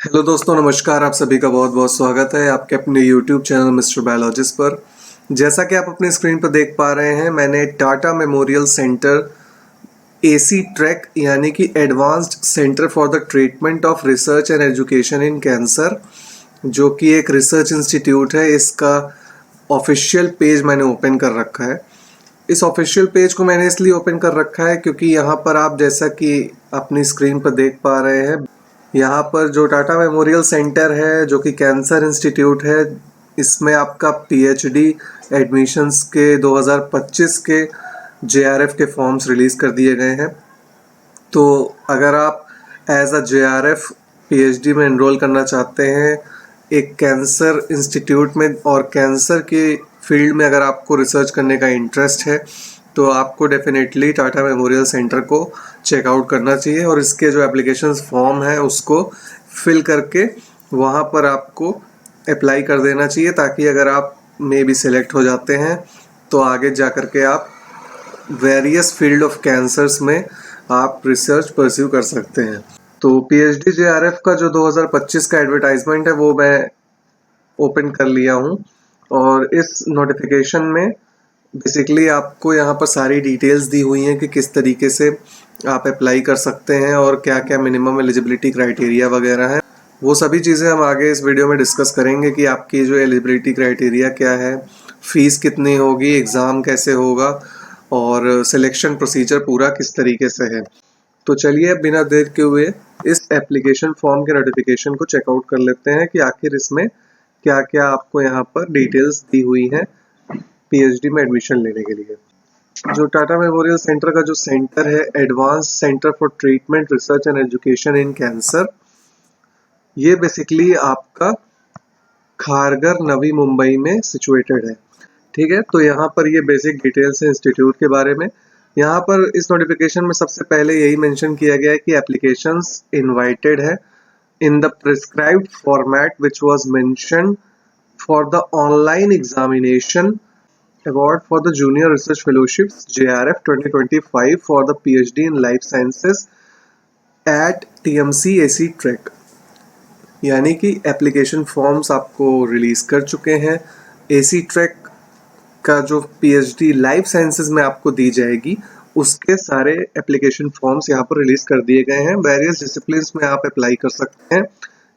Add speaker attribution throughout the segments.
Speaker 1: Hello दोस्तों, नमस्कार। आप सभी का बहुत बहुत स्वागत है आपके अपने यूट्यूब चैनल मिस्टर बायोलॉजिस्ट पर। जैसा कि आप अपने स्क्रीन पर देख पा रहे हैं, मैंने Tata Memorial centre AC track यानी कि advanced centre for the treatment of research and education in cancer, जो कि एक रिसर्च इंस्टीट्यूट है, इसका ऑफिशियल पेज मैंने ओपन कर रखा है। इस ऑफिशियल पेज को मैंने इसलिए ओपन कर रखा है क्योंकि यहाँ पर आप जैसा कि अपनी स्क्रीन पर देख पा रहे हैं, यहाँ पर जो टाटा मेमोरियल सेंटर है जो कि कैंसर इंस्टीट्यूट है, इसमें आपका पीएचडी एडमिशन्स के 2025 के जेआरएफ के फॉर्म्स रिलीज़ कर दिए गए हैं। तो अगर आप एज अ जेआरएफ पीएचडी में एनरोल करना चाहते हैं एक कैंसर इंस्टीट्यूट में और कैंसर के फील्ड में अगर आपको रिसर्च करने का इंटरेस्ट है, तो आपको डेफिनेटली टाटा मेमोरियल सेंटर को चेकआउट करना चाहिए और इसके जो एप्लीकेशंस फॉर्म है उसको फिल करके वहाँ पर आपको अप्लाई कर देना चाहिए, ताकि अगर आप मे बी सिलेक्ट हो जाते हैं तो आगे जा कर के आप वेरियस फील्ड ऑफ कैंसर्स में आप रिसर्च परस्यू कर सकते हैं। तो पीएचडी जेआरएफ का जो 2025 का एडवर्टाइजमेंट है वो मैं ओपन कर लिया हूँ और इस नोटिफिकेशन में बेसिकली आपको यहाँ पर सारी डिटेल्स दी हुई हैं कि किस तरीके से आप अप्लाई कर सकते हैं और क्या क्या मिनिमम एलिजिबिलिटी क्राइटेरिया वगैरह है। वो सभी चीज़ें हम आगे इस वीडियो में डिस्कस करेंगे कि आपकी जो एलिजिबिलिटी क्राइटेरिया क्या है, फीस कितनी होगी, एग्ज़ाम कैसे होगा और सिलेक्शन प्रोसीजर पूरा किस तरीके से है। तो चलिए अब बिना देर के हुए इस एप्लीकेशन फॉर्म के नोटिफिकेशन को चेकआउट कर लेते हैं कि आखिर इसमें क्या क्या आपको यहाँ पर डिटेल्स दी हुई हैं पीएचडी में एडमिशन लेने के लिए। जो टाटा मेमोरियल सेंटर का जो सेंटर है advance centre for treatment research and education in cancer, ये बेसिकली आपका खारगर नवी मुंबई में सिचुएटेड है। ठीक है, तो यहाँ पर ये बेसिक डिटेल्स है इंस्टीट्यूट के बारे में। यहाँ पर इस नोटिफिकेशन में सबसे पहले यही मेंशन किया गया है कि एप्लीकेशंस इनवाइटेड है in the prescribed format which was mentioned for the online examination award for the junior research fellowships JRF 2025 for the PhD in life sciences at TMC AC Trek। यानी कि application forms आपको release कर चुके हैं। AC track का जो PhD life sciences में आपको दी जाएगी उसके सारे एप्लीकेशन फॉर्म्स यहाँ पर रिलीज कर दिए गए हैं। वेरियस डिसिप्लिन्स में आप अप्लाई कर सकते हैं।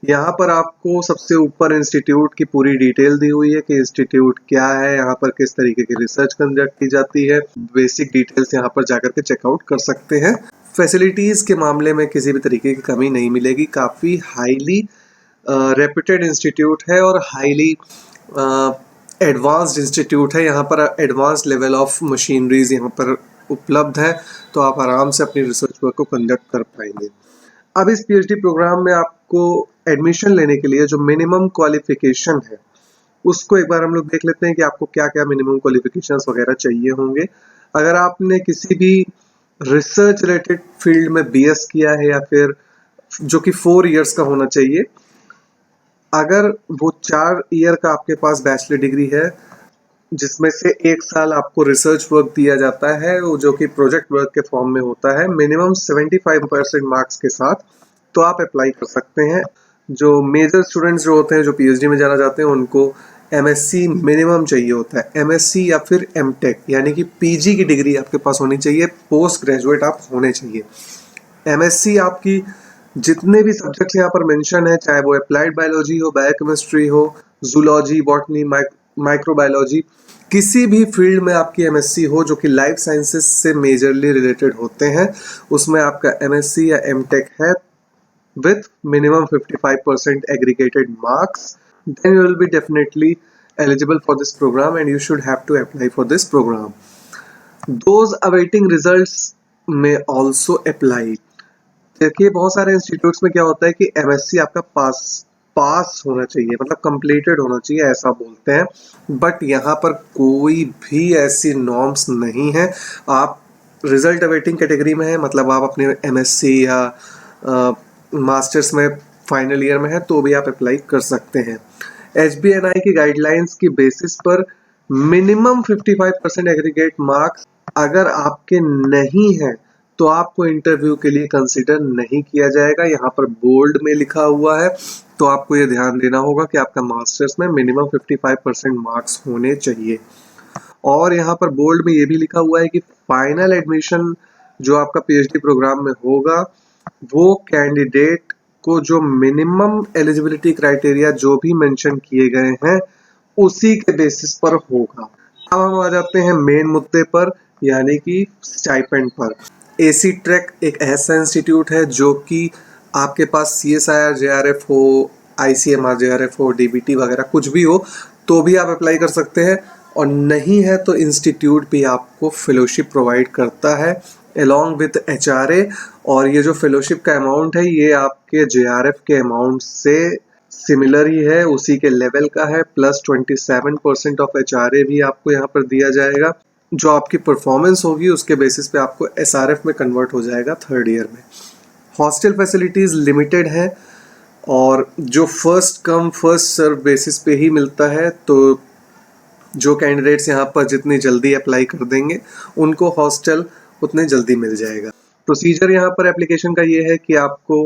Speaker 1: यहाँ पर आपको सबसे ऊपर इंस्टीट्यूट की पूरी डिटेल दी हुई है कि इंस्टीट्यूट क्या है, यहाँ पर किस तरीके की रिसर्च कंडक्ट की जाती है। बेसिक डिटेल्स यहाँ पर जाकर के चेकआउट कर सकते हैं। फैसिलिटीज के मामले में किसी भी तरीके की कमी नहीं मिलेगी। काफ़ी हाईली रेप्यूटेड इंस्टीट्यूट है और हाईली एडवांस्ड इंस्टीट्यूट है। यहाँ पर एडवांस लेवल ऑफ मशीनरीज यहाँ पर उपलब्ध है, तो आप आराम से अपनी रिसर्च वर्क को कंडक्ट कर पाएंगे। अब इस पीएचडी प्रोग्राम में आपको एडमिशन लेने के लिए जो मिनिमम क्वालिफिकेशन है उसको एक बार हम लोग देख लेते हैं कि आपको क्या क्या मिनिमम क्वालिफिकेशंस वगैरह चाहिए होंगे। अगर आपने किसी भी रिसर्च रिलेटेड फील्ड में बीएस किया है या फिर जो कि 4 इयर्स का होना चाहिए, अगर वो 4 ईयर का आपके पास बैचलर डिग्री है जिसमें से 1 साल आपको रिसर्च वर्क दिया जाता है जो कि प्रोजेक्ट वर्क के फॉर्म में होता है, मिनिमम 75% मार्क्स के साथ, तो आप अप्लाई कर सकते हैं। जो मेजर स्टूडेंट्स जो होते हैं जो पीएचडी में जाना चाहते हैं उनको एमएससी मिनिमम चाहिए होता है। एमएससी या फिर एमटेक यानी कि पीजी की डिग्री आपके पास होनी चाहिए, पोस्ट ग्रेजुएट आप होने चाहिए। एमएससी आपकी जितने भी सब्जेक्ट्स यहाँ पर मेंशन है, चाहे वो अप्लाइड बायोलॉजी हो, बायोकेमिस्ट्री हो, जूलॉजी, बॉटनी, माइक्रोबायोलॉजी, किसी भी फील्ड में आपकी एमएससी हो जो कि लाइफ साइंसेस से मेजरली रिलेटेड होते हैं, उसमें आपका एमएससी या एमटेक है with minimum 55% aggregated marks, then you will be definitely eligible for this program and you should have to apply for this program. Those awaiting results may also apply। देखिए बहुत सारे institutes में क्या होता है कि एमएससी आपका पास होना चाहिए, मतलब कंप्लीटेड होना चाहिए, ऐसा बोलते हैं, बट यहाँ पर कोई भी ऐसी नॉर्म्स नहीं है। आप रिजल्ट अवेटिंग कैटेगरी में है, मतलब आप अपने एमएससी या मास्टर्स में फाइनल ईयर में है तो भी आप अप्लाई कर सकते हैं। एचबीएनआई की गाइडलाइंस की बेसिस पर मिनिमम 55% एग्रीगेट मार्क्स अगर आपके नहीं है तो आपको इंटरव्यू के लिए कंसिडर नहीं किया जाएगा। यहाँ पर बोल्ड में लिखा हुआ है, तो आपको ये ध्यान देना होगा कि आपका मास्टर्स में मिनिमम 55% मार्क्स होने चाहिए। और यहाँ पर बोल्ड में ये भी लिखा हुआ है कि फाइनल एडमिशन जो आपका पीएचडी प्रोग्राम में होगा, वो कैंडिडेट को जो मिनिमम एलिजिबिलिटी क्राइटेरिया जो भी मेंशन किए गए हैं उसी के बेसिस पर होगा। अब हम आ जाते हैं मेन मुद्दे पर, यानी कि स्टाइपेंड पर। एसी ट्रैक एक ऐसा इंस्टीट्यूट है जो कि आपके पास CSIR JRF हो, ICMR JRF हो, DBT वगैरह कुछ भी हो तो भी आप अप्लाई कर सकते हैं, और नहीं है तो इंस्टीट्यूट भी आपको फेलोशिप प्रोवाइड करता है अलॉन्ग विथ HRA। और ये जो फेलोशिप का अमाउंट है ये आपके JRF के अमाउंट से सिमिलर ही है, उसी के लेवल का है, प्लस 27% ऑफ HRA भी आपको यहाँ पर दिया जाएगा। जो आपकी परफॉर्मेंस होगी उसके बेसिस पे आपको SRF में कन्वर्ट हो जाएगा 3rd ईयर में। हॉस्टल फैसिलिटीज़ लिमिटेड है और जो first come first serve basis पे ही मिलता है, तो जो कैंडिडेट्स यहाँ पर जितनी जल्दी अप्लाई कर देंगे उनको हॉस्टल उतने जल्दी मिल जाएगा। प्रोसीजर यहाँ पर एप्लीकेशन का ये है कि आपको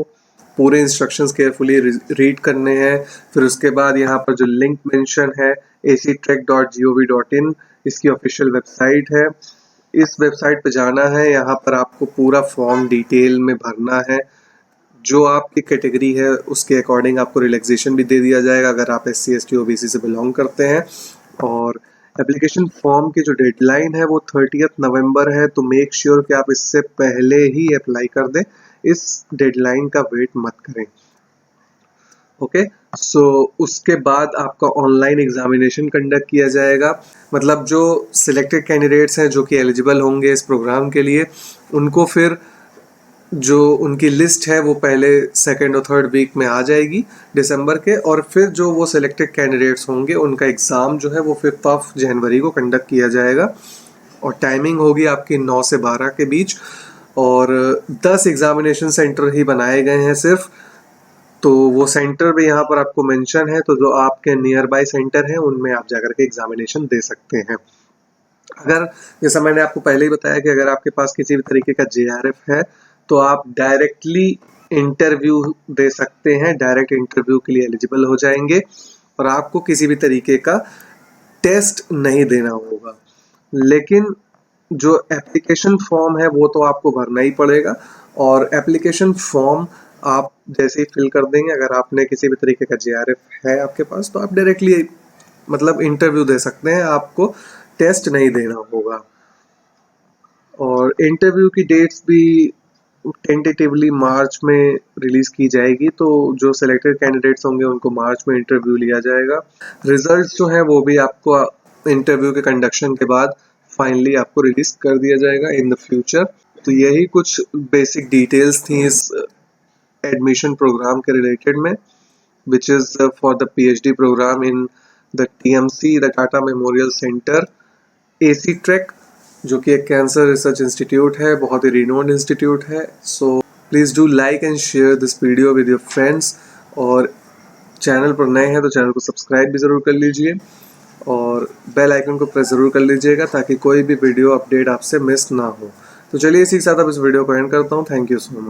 Speaker 1: पूरे इंस्ट्रक्शंस केयरफुली रीड करने हैं। फिर उसके बाद यहाँ पर जो लिंक मेंशन है actrack.gov.in, इसकी ऑफिशियल वेबसाइट है, इस वेबसाइट पे जाना है। यहाँ पर आपको पूरा फॉर्म डिटेल में भरना है, जो आपकी कैटेगरी है उसके अकॉर्डिंग आपको रिलैक्सेशन भी दे दिया जाएगा अगर आप SC ST OBC से बिलोंग करते हैं। और एप्लीकेशन फॉर्म की जो डेडलाइन है वो 30 नवंबर है, तो मेक श्योर कि आप इससे पहले ही अप्लाई कर दें, इस डेडलाइन का वेट मत करें। ओके, सो उसके बाद आपका ऑनलाइन एग्जामिनेशन कंडक्ट किया जाएगा। मतलब जो सिलेक्टेड कैंडिडेट्स हैं जो कि एलिजिबल होंगे इस प्रोग्राम के लिए, उनको फिर जो उनकी लिस्ट है वो पहले 2nd और 3rd वीक में आ जाएगी दिसंबर के, और फिर जो वो सिलेक्टेड कैंडिडेट्स होंगे उनका एग्ज़ाम जो है वो 5 जनवरी को कंडक्ट किया जाएगा। और टाइमिंग होगी आपकी 9 से 12 के बीच, और 10 एग्जामिनेशन सेंटर ही बनाए गए हैं सिर्फ, तो वो सेंटर भी यहाँ पर आपको मेंशन है, तो जो आपके नियर बाय सेंटर हैं उनमें आप जाकर के एग्जामिनेशन दे सकते हैं। अगर जैसा मैंने आपको पहले ही बताया कि अगर आपके पास किसी भी तरीके का JRF है तो आप डायरेक्टली इंटरव्यू दे सकते हैं, डायरेक्ट इंटरव्यू के लिए एलिजिबल हो जाएंगे और आपको किसी भी तरीके का टेस्ट नहीं देना होगा। लेकिन जो एप्लीकेशन फॉर्म है वो तो आपको भरना ही पड़ेगा, और एप्लीकेशन फॉर्म आप जैसे ही फिल कर देंगे, अगर आपने किसी भी तरीके का JRF है आपके पास, तो आप डायरेक्टली मतलब इंटरव्यू दे सकते हैं, आपको टेस्ट नहीं देना होगा। और इंटरव्यू की डेट्स भी टेंटेटिवली मार्च में रिलीज की जाएगी, तो जो सिलेक्टेड कैंडिडेट्स होंगे उनको मार्च में इंटरव्यू लिया जाएगा। रिजल्ट्स जो हैं वो भी आपको इंटरव्यू के कंडक्शन के बाद फाइनली आपको रिलीज कर दिया जाएगा इन द फ्यूचर। तो यही कुछ बेसिक डिटेल्स थी इस एडमिशन प्रोग्राम के रिलेटेड में, which is for the PhD program in the TMC, the Tata Memorial Centre AC track, जो कि एक कैंसर रिसर्च इंस्टीट्यूट है, बहुत ही रिनोन्ड इंस्टीट्यूट है। So please do like and share this video with your friends, और channel पर नए हैं तो चैनल को सब्सक्राइब भी ज़रूर कर लीजिए और बेल आइकन को प्रेस ज़रूर कर लीजिएगा ताकि कोई भी वीडियो अपडेट आपसे मिस ना हो। तो चलिए इसी के साथ अब इस वीडियो को एंड करता हूँ। Thank you so much.